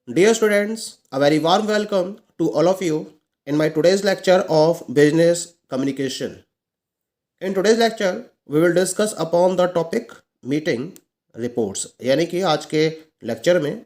Dear students, a very warm welcome to all of you in my today's lecture of business communication. In today's lecture, we will discuss upon the topic meeting reports. यानी कि आज के lecture में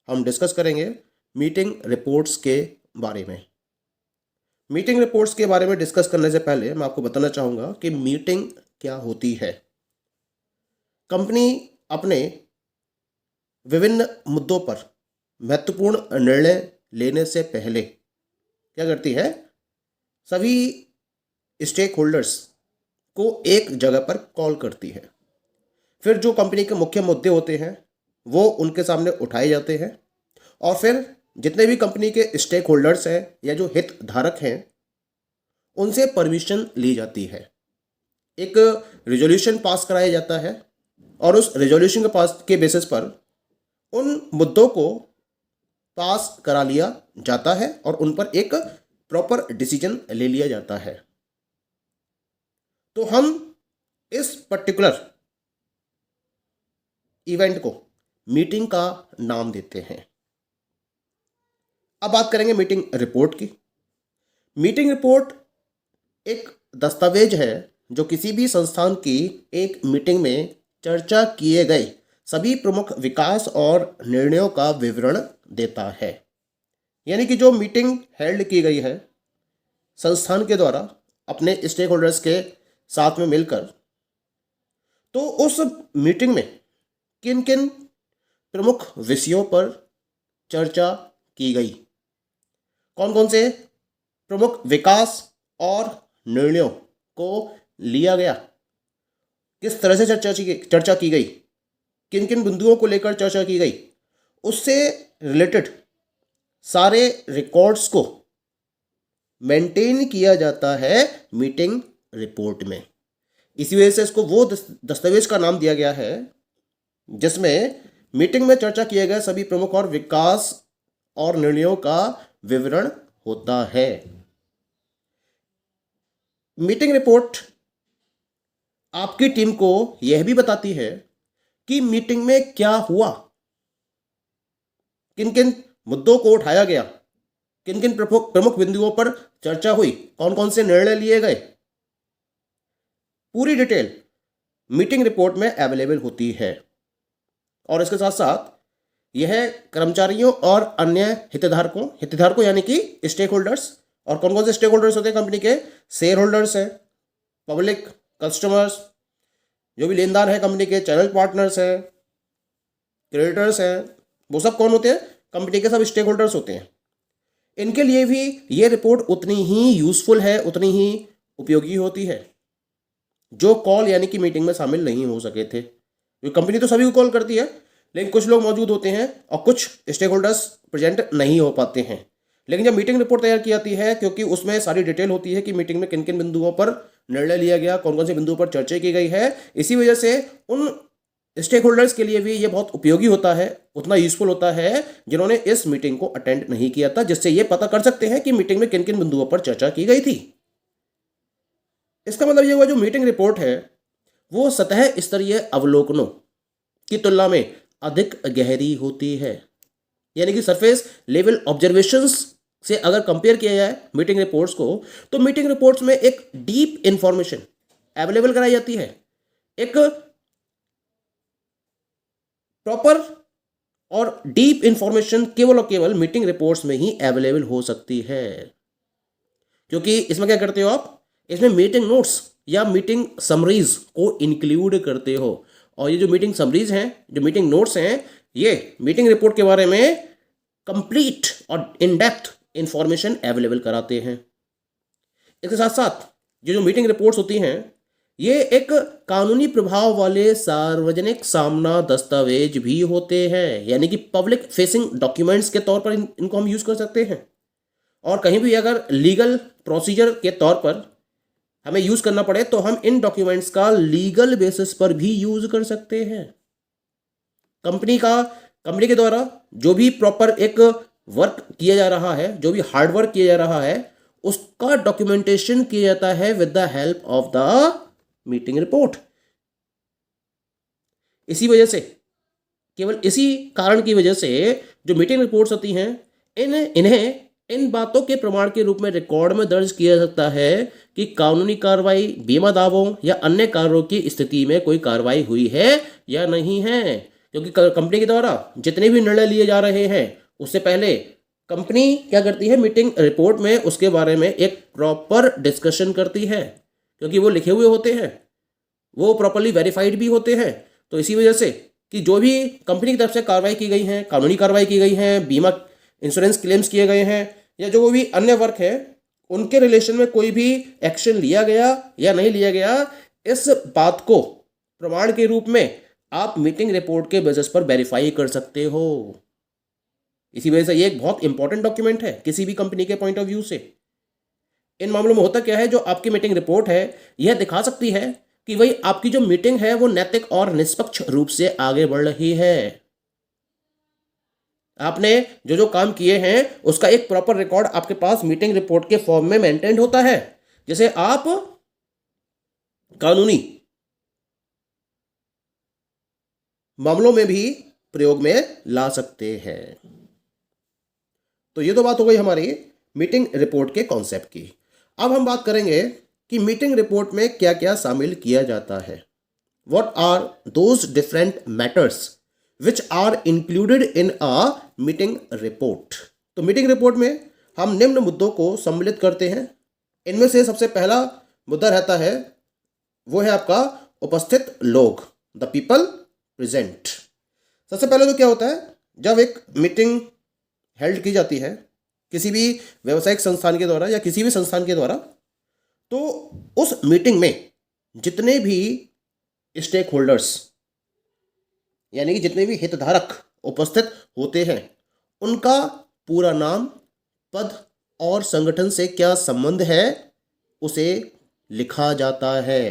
हम discuss करेंगे meeting reports के बारे में। मीटिंग रिपोर्ट्स के बारे में डिस्कस करने से पहले मैं आपको बताना चाहूँगा कि मीटिंग क्या होती है। कंपनी अपने विभिन्न मुद्दों पर महत्वपूर्ण निर्णय लेने से पहले क्या करती है, सभी स्टेक होल्डर्स को एक जगह पर कॉल करती है। फिर जो कंपनी के मुख्य मुद्दे होते हैं वो उनके सामने उठाए जाते हैं और फिर जितने भी कंपनी के स्टेक होल्डर्स हैं या जो हित धारक हैं उनसे परमिशन ली जाती है। एक रिजोल्यूशन पास कराया जाता है और उस रिजोल्यूशन के पास के बेसिस पर उन मुद्दों को पास करा लिया जाता है और उन पर एक प्रॉपर डिसीजन ले लिया जाता है। तो हम इस पर्टिकुलर इवेंट को मीटिंग का नाम देते हैं। अब बात करेंगे मीटिंग रिपोर्ट की। मीटिंग रिपोर्ट एक दस्तावेज है जो किसी भी संस्थान की एक मीटिंग में चर्चा किए गए सभी प्रमुख विकास और निर्णयों का विवरण देता है। यानी कि जो मीटिंग हेल्ड की गई है संस्थान के द्वारा अपने स्टेक होल्डर्स के साथ में मिलकर, तो उस मीटिंग में किन किन प्रमुख विषयों पर चर्चा की गई, कौन कौन से प्रमुख विकास और निर्णयों को लिया गया, किस तरह से चर्चा की गई, किन किन बिंदुओं को लेकर चर्चा की गई, उससे रिलेटेड सारे रिकॉर्ड्स को मेंटेन किया जाता है मीटिंग रिपोर्ट में। इसी वजह से इसको वो दस्तावेज का नाम दिया गया है जिसमें मीटिंग में चर्चा किए गए सभी प्रमुख और विकास और निर्णयों का विवरण होता है। मीटिंग रिपोर्ट आपकी टीम को यह भी बताती है कि मीटिंग में क्या हुआ, किन किन मुद्दों को उठाया गया, किन किन प्रमुख बिंदुओं पर चर्चा हुई, कौन कौन से निर्णय लिए गए। पूरी डिटेल मीटिंग रिपोर्ट में अवेलेबल होती है और इसके साथ साथ यह कर्मचारियों और अन्य हितधारकों यानी कि स्टेक होल्डर्स, और कौन कौन से स्टेक होल्डर्स होते हैं कंपनी के, शेयर होल्डर्स हैं, पब्लिक, कस्टमर्स, जो भी लेनदार है कंपनी के, चैनल पार्टनर्स हैं, क्रेडिटर्स हैं, वो सब कौन होते हैं, कंपनी के सब स्टेक होल्डर्स होते हैं। इनके लिए भी ये रिपोर्ट उतनी ही यूजफुल है, उतनी ही उपयोगी होती है जो कॉल यानी कि मीटिंग में शामिल नहीं हो सके थे। क्योंकि कंपनी तो सभी को कॉल करती है लेकिन कुछ लोग मौजूद होते हैं और कुछ स्टेक होल्डर्स प्रेजेंट नहीं हो पाते हैं। लेकिन जब मीटिंग रिपोर्ट तैयार की जाती है, क्योंकि उसमें सारी डिटेल होती है कि मीटिंग में किन किन बिंदुओं पर निर्णय लिया गया, कौन कौन से बिंदुओं पर चर्चा की गई है, इसी वजह से उन स्टेक होल्डर्स के लिए भी ये बहुत उपयोगी होता है, उतना यूजफुल होता है जिन्होंने इस मीटिंग को अटेंड नहीं किया था, जिससे ये पता कर सकते हैं कि मीटिंग में किन किन बिंदुओं पर चर्चा की गई थी। इसका मतलब ये हुआ जो मीटिंग रिपोर्ट है वो सतह स्तरीय अवलोकनों की तुलना में अधिक गहरी होती है। यानी कि सरफेस लेवल ऑब्जर्वेशंस से अगर कंपेयर किया जाए मीटिंग रिपोर्ट्स को, तो मीटिंग रिपोर्ट्स में एक डीप इंफॉर्मेशन अवेलेबल कराई जाती है। एक प्रॉपर और डीप इंफॉर्मेशन केवल और केवल मीटिंग रिपोर्ट्स में ही अवेलेबल हो सकती है। क्योंकि इसमें क्या करते हो आप, इसमें मीटिंग नोट्स या मीटिंग समरीज को इंक्लूड करते हो, और ये जो मीटिंग समरीज हैं, जो मीटिंग नोट्स हैं, ये मीटिंग रिपोर्ट के बारे में कंप्लीट और इन डेप्थ इंफॉर्मेशन अवेलेबल कराते हैं। इसके साथ साथ जो मीटिंग रिपोर्ट्स होती हैं ये एक कानूनी प्रभाव वाले सार्वजनिक सामना दस्तावेज भी होते हैं, यानी कि पब्लिक फेसिंग डॉक्यूमेंट्स के तौर पर इनको हम यूज कर सकते हैं। और कहीं भी अगर लीगल प्रोसीजर के तौर पर हमें यूज करना पड़े तो हम इन डॉक्यूमेंट्स का लीगल बेसिस पर भी यूज कर सकते हैं। कंपनी के द्वारा जो भी प्रॉपर एक वर्क किया जा रहा है, जो भी हार्ड वर्क किया जा रहा है, उसका डॉक्यूमेंटेशन किया जाता है with the help of the meeting report. इसी वजह से, केवल इसी कारण की वजह से जो मीटिंग रिपोर्ट्स होती हैं इन्हें इन बातों के प्रमाण के रूप में रिकॉर्ड में दर्ज किया जा सकता है कि कानूनी कार्रवाई, बीमा दावों या अन्य कार्यों की स्थिति में कोई कार्रवाई हुई है या नहीं है। क्योंकि कंपनी के द्वारा जितने भी निर्णय लिए जा रहे हैं उससे पहले कंपनी क्या करती है, मीटिंग रिपोर्ट में उसके बारे में एक प्रॉपर डिस्कशन करती है, क्योंकि वो लिखे हुए होते हैं, वो प्रॉपरली वेरीफाइड भी होते हैं। तो इसी वजह से कि जो भी कंपनी की तरफ से कार्रवाई की गई है, कानूनी कार्रवाई की गई है, बीमा इंश्योरेंस क्लेम्स किए गए हैं या जो भी अन्य वर्क है, उनके रिलेशन में कोई भी एक्शन लिया गया या नहीं लिया गया, इस बात को प्रमाण के रूप में आप मीटिंग रिपोर्ट के बेसिस पर वेरीफाई कर सकते हो। इसी वजह से ये एक बहुत इंपॉर्टेंट डॉक्यूमेंट है किसी भी कंपनी के पॉइंट ऑफ व्यू से। इन मामलों में होता क्या है, जो आपकी मीटिंग रिपोर्ट है यह दिखा सकती है कि भाई आपकी जो मीटिंग है वो नैतिक और निष्पक्ष रूप से आगे बढ़ रही है। आपने जो जो काम किए हैं उसका एक प्रॉपर रिकॉर्ड आपके पास मीटिंग रिपोर्ट के फॉर्म में मेंटेन होता है, जिसे आप कानूनी मामलों में भी प्रयोग में ला सकते हैं। तो ये तो बात हो गई हमारी मीटिंग रिपोर्ट के कॉन्सेप्ट की। अब हम बात करेंगे कि मीटिंग रिपोर्ट में क्या क्या शामिल किया जाता है। What are those different matters which are included in a meeting report? तो मीटिंग रिपोर्ट में हम निम्न मुद्दों को सम्मिलित करते हैं। इनमें से सबसे पहला मुद्दा रहता है, वो है आपका उपस्थित लोग, द पीपल प्रेजेंट। सबसे पहले तो क्या होता है, जब एक मीटिंग हेल्ड की जाती है किसी भी व्यावसायिक संस्थान के द्वारा या किसी भी संस्थान के द्वारा, तो उस मीटिंग में जितने भी स्टेक होल्डर्स यानी कि जितने भी हितधारक उपस्थित होते हैं, उनका पूरा नाम, पद और संगठन से क्या संबंध है उसे लिखा जाता है।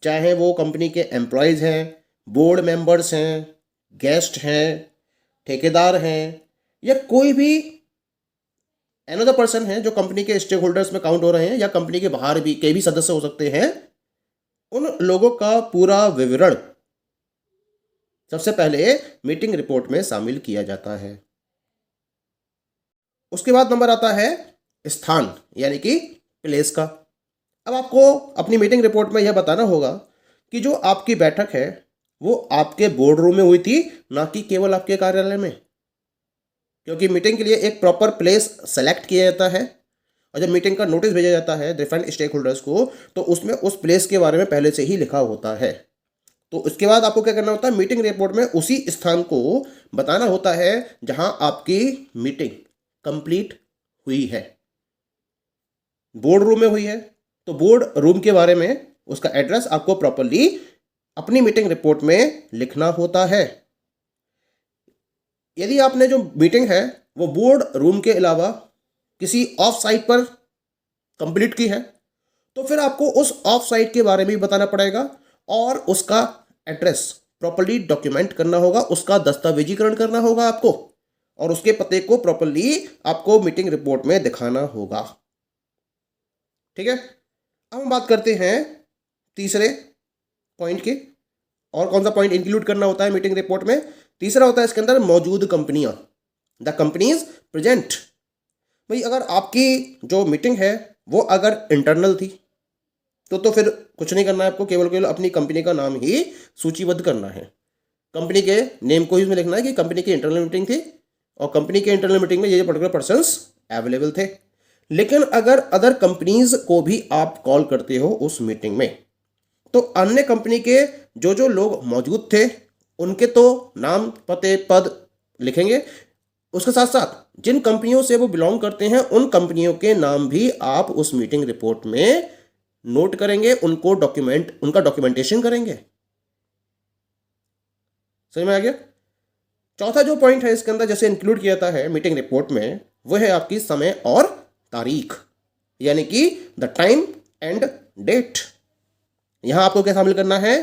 चाहे वो कंपनी के एम्प्लॉयज़ हैं, बोर्ड मेंबर्स हैं, गेस्ट हैं, ठेकेदार हैं या कोई भी अनदर पर्सन है जो कंपनी के स्टेक होल्डर्स में काउंट हो रहे हैं या कंपनी के बाहर भी के भी सदस्य हो सकते हैं, उन लोगों का पूरा विवरण सबसे पहले मीटिंग रिपोर्ट में शामिल किया जाता है। उसके बाद नंबर आता है स्थान यानी कि प्लेस का। अब आपको अपनी मीटिंग रिपोर्ट में यह बताना होगा कि जो आपकी बैठक है वो आपके बोर्ड रूम में हुई थी, ना कि केवल आपके कार्यालय में, क्योंकि मीटिंग के लिए एक प्रॉपर प्लेस सेलेक्ट किया जाता है और जब मीटिंग का नोटिस भेजा जाता है डिफरेंट स्टेक होल्डर्स को, तो उसमें उस प्लेस के बारे में पहले से ही लिखा होता है। तो उसके बाद आपको क्या करना होता है, मीटिंग रिपोर्ट में उसी स्थान को बताना होता है जहां आपकी मीटिंग कंप्लीट हुई है। बोर्ड रूम में हुई है तो बोर्ड रूम के बारे में उसका एड्रेस आपको प्रॉपरली अपनी मीटिंग रिपोर्ट में लिखना होता है। यदि आपने जो मीटिंग है वो बोर्ड रूम के अलावा किसी ऑफ साइट पर कंप्लीट की है, तो फिर आपको उस ऑफ साइट के बारे में भी बताना पड़ेगा और उसका एड्रेस प्रॉपरली डॉक्यूमेंट करना होगा, उसका दस्तावेजीकरण करना होगा आपको और उसके पते को प्रॉपरली आपको मीटिंग रिपोर्ट में दिखाना होगा। ठीक है, अब हम बात करते हैं तीसरे पॉइंट की। और कौन सा पॉइंट इंक्लूड करना होता है मीटिंग रिपोर्ट में? तीसरा होता है इसके अंदर मौजूद कंपनियां, द कंपनीज प्रेजेंट। भाई अगर आपकी जो मीटिंग है वो अगर इंटरनल थी तो फिर कुछ नहीं करना है आपको, केवल अपनी कंपनी का नाम ही सूचीबद्ध करना है। कंपनी के नेम को ही उसमें लिखना है कि कंपनी की इंटरनल मीटिंग थी और कंपनी के इंटरनल मीटिंग में ये पर्टिकुलर पर्सन्स अवेलेबल थे। लेकिन अगर अदर कंपनीज को भी आप कॉल करते हो उस मीटिंग में, तो अन्य कंपनी के जो जो लोग मौजूद थे उनके तो नाम, पते, पद लिखेंगे। उसके साथ साथ जिन कंपनियों से वो बिलोंग करते हैं उन कंपनियों के नाम भी आप उस मीटिंग रिपोर्ट में नोट करेंगे, उनका डॉक्यूमेंटेशन करेंगे। समझ में आ गया? चौथा जो पॉइंट है इसके अंदर जैसे इंक्लूड किया जाता है मीटिंग रिपोर्ट में, वो है आपकी समय और तारीख, यानी कि द टाइम एंड डेट। यहां आपको क्या शामिल करना है,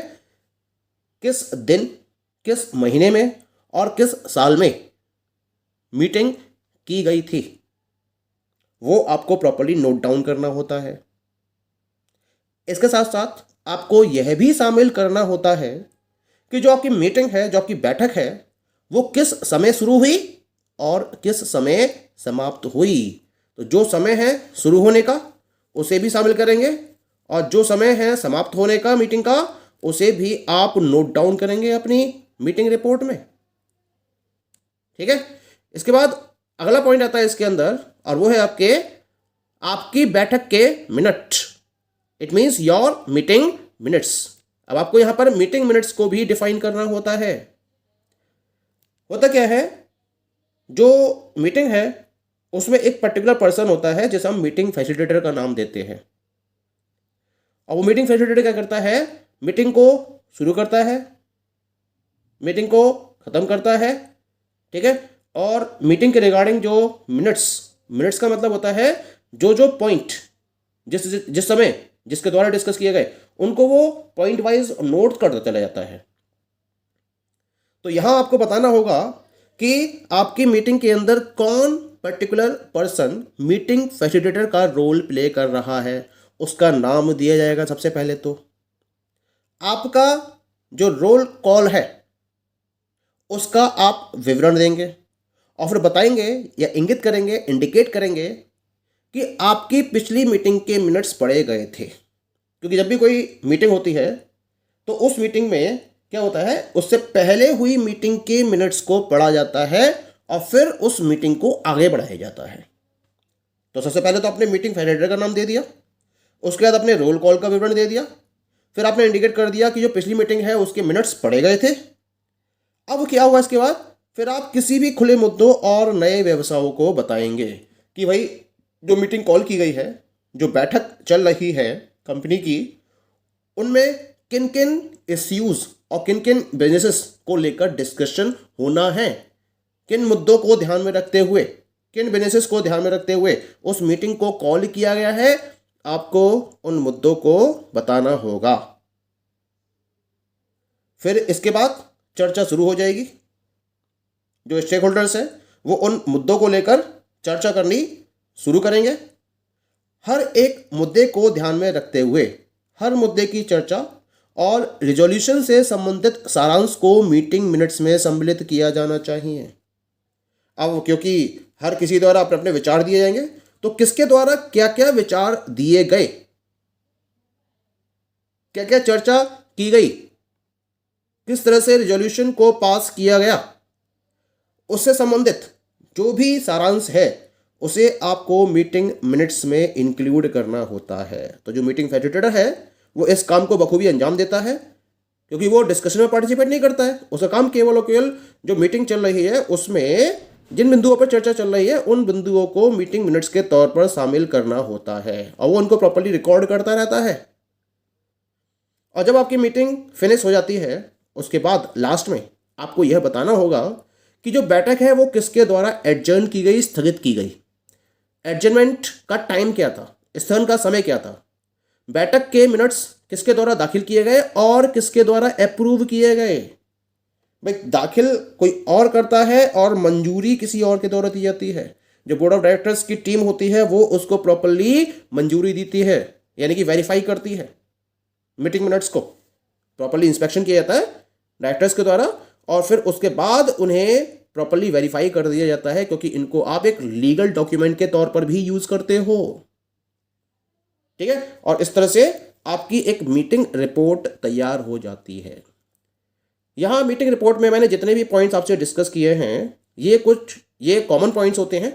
किस दिन, किस महीने में और किस साल में मीटिंग की गई थी, वो आपको प्रॉपर्ली नोट डाउन करना होता है। इसके साथ साथ आपको यह भी शामिल करना होता है कि जो आपकी मीटिंग है, जो आपकी बैठक है, वो किस समय शुरू हुई और किस समय समाप्त हुई। तो जो समय है शुरू होने का उसे भी शामिल करेंगे, और जो समय है समाप्त होने का मीटिंग का उसे भी आप नोट डाउन करेंगे अपनी मीटिंग रिपोर्ट में। ठीक है। इसके बाद अगला पॉइंट आता है इसके अंदर, और वो है आपकी बैठक के minute. It means your meeting minutes. अब आपको यहां पर मीटिंग मिनट्स को भी डिफाइन करना होता है। होता क्या है, जो मीटिंग है उसमें एक पर्टिकुलर पर्सन होता है जिसे हम मीटिंग फैसिलिटेटर का नाम देते हैं। और वो मीटिंग फैसिलिटेटर क्या करता है, मीटिंग को शुरू करता है, मीटिंग को खत्म करता है। ठीक है। और मीटिंग के रिगार्डिंग जो मिनट्स का मतलब होता है जो जो पॉइंट जिस समय जिसके द्वारा डिस्कस किए गए उनको वो पॉइंट वाइज नोट करता चला जाता है। तो यहां आपको बताना होगा कि आपकी मीटिंग के अंदर कौन पर्टिकुलर पर्सन मीटिंग फैसिलिटेटर का रोल प्ले कर रहा है, उसका नाम दिया जाएगा। सबसे पहले तो आपका जो रोल कॉल है उसका आप विवरण देंगे और फिर बताएंगे या इंगित करेंगे, इंडिकेट करेंगे कि आपकी पिछली मीटिंग के मिनट्स पढ़े गए थे। क्योंकि जब भी कोई मीटिंग होती है तो उस मीटिंग में क्या होता है, उससे पहले हुई मीटिंग के मिनट्स को पढ़ा जाता है और फिर उस मीटिंग को आगे बढ़ाया जाता है। तो सबसे पहले तो आपने मीटिंग फैसिलिटेटर का नाम दे दिया, उसके बाद अपने रोल कॉल का विवरण दे दिया, फिर आपने इंडिकेट कर दिया कि जो पिछली मीटिंग है उसके मिनट्स पढ़े गए थे। अब क्या होगा इसके बाद, फिर आप किसी भी खुले मुद्दों और नए व्यवसायों को बताएंगे कि भाई जो मीटिंग कॉल की गई है, जो बैठक चल रही है कंपनी की, उनमें किन किन इश्यूज और किन किन बिजनेसेस को लेकर डिस्कशन होना है, किन मुद्दों को ध्यान में रखते हुए, किन बिजनेसेस को ध्यान में रखते हुए उस मीटिंग को कॉल किया गया है, आपको उन मुद्दों को बताना होगा। फिर इसके बाद चर्चा शुरू हो जाएगी। जो स्टेक होल्डर्स हैं वो उन मुद्दों को लेकर चर्चा करनी शुरू करेंगे। हर एक मुद्दे को ध्यान में रखते हुए हर मुद्दे की चर्चा और रिजोल्यूशन से संबंधित सारांश को मीटिंग मिनट्स में सम्मिलित किया जाना चाहिए। अब क्योंकि हर किसी द्वारा अपने अपने विचार दिए जाएंगे, तो किसके द्वारा क्या क्या विचार दिए गए, क्या क्या चर्चा की गई, किस तरह से रिजोल्यूशन को पास किया गया, उससे संबंधित जो भी सारांश है उसे आपको मीटिंग मिनट्स में इंक्लूड करना होता है। तो जो मीटिंग फैसिलिटेटर है वो इस काम को बखूबी अंजाम देता है, क्योंकि वो डिस्कशन में पार्टिसिपेट नहीं करता है। उसका काम केवल और केवल जो मीटिंग चल रही है उसमें जिन बिंदुओं पर चर्चा चल रही है उन बिंदुओं को मीटिंग मिनट्स के तौर पर शामिल करना होता है और वो उनको प्रॉपर्ली रिकॉर्ड करता रहता है। और जब आपकी मीटिंग फिनिश हो जाती है उसके बाद लास्ट में आपको यह बताना होगा कि जो बैठक है वो किसके द्वारा एडजर्न की गई, स्थगित की गई, एडजर्नमेंट का टाइम क्या था, स्थगन का समय क्या था, बैठक के मिनट्स किसके द्वारा दाखिल किए गए और किसके द्वारा अप्रूव किए गए। भाई दाखिल कोई और करता है और मंजूरी किसी और के द्वारा दी जाती है। जो बोर्ड ऑफ डायरेक्टर्स की टीम होती है वो उसको प्रॉपर्ली मंजूरी देती है, यानी कि वेरीफाई करती है। मीटिंग मिनट्स को प्रॉपर्ली इंस्पेक्शन किया जाता है डायरेक्टर्स के द्वारा और फिर उसके बाद उन्हें प्रॉपर्ली वेरीफाई कर दिया जाता है, क्योंकि इनको आप एक लीगल डॉक्यूमेंट के तौर पर भी यूज करते हो। ठीक है। और इस तरह से आपकी एक मीटिंग रिपोर्ट तैयार हो जाती है। यहां मीटिंग रिपोर्ट में मैंने जितने भी पॉइंट्स आपसे डिस्कस किए हैं ये कॉमन पॉइंट्स होते हैं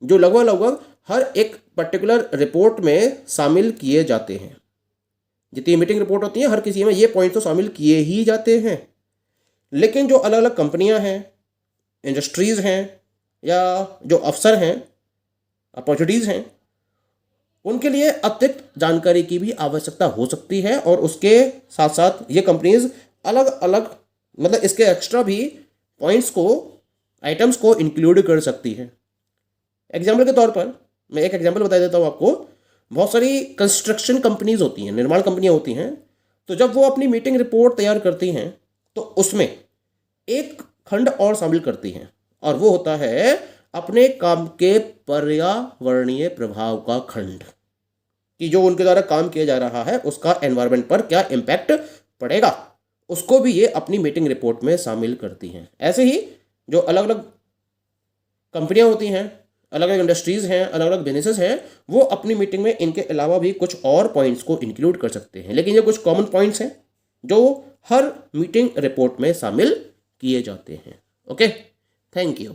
जो लगभग हर एक पर्टिकुलर रिपोर्ट में शामिल किए जाते हैं। जितनी मीटिंग रिपोर्ट होती है हर किसी में ये पॉइंट तो शामिल किए ही जाते हैं। लेकिन जो अलग अलग कंपनियां हैं, इंडस्ट्रीज हैं या जो अफसर हैं, अपॉर्चुनिटीज़ हैं, उनके लिए अतिरिक्त जानकारी की भी आवश्यकता हो सकती है और उसके साथ साथ ये कंपनीज अलग अलग मतलब इसके एक्स्ट्रा भी पॉइंट्स को, आइटम्स को इंक्लूड कर सकती है। एग्जाम्पल के तौर पर मैं एक एग्जाम्पल बता देता हूँ आपको। बहुत सारी कंस्ट्रक्शन कंपनीज होती हैं, निर्माण कंपनियां होती हैं, तो जब वो अपनी मीटिंग रिपोर्ट तैयार करती हैं तो उसमें एक खंड और शामिल करती हैं और वो होता है अपने काम के पर्यावरणीय प्रभाव का खंड, कि जो उनके द्वारा काम किया जा रहा है उसका एनवायरनमेंट पर क्या इम्पैक्ट पड़ेगा, उसको भी ये अपनी मीटिंग रिपोर्ट में शामिल करती हैं। ऐसे ही जो अलग अलग कंपनियां होती हैं, अलग अलग इंडस्ट्रीज़ हैं, अलग अलग बिजनेसेस हैं, वो अपनी मीटिंग में इनके अलावा भी कुछ और पॉइंट्स को इंक्लूड कर सकते हैं। लेकिन ये कुछ कॉमन पॉइंट्स हैं जो हर मीटिंग रिपोर्ट में शामिल किए जाते हैं। Okay, thank you.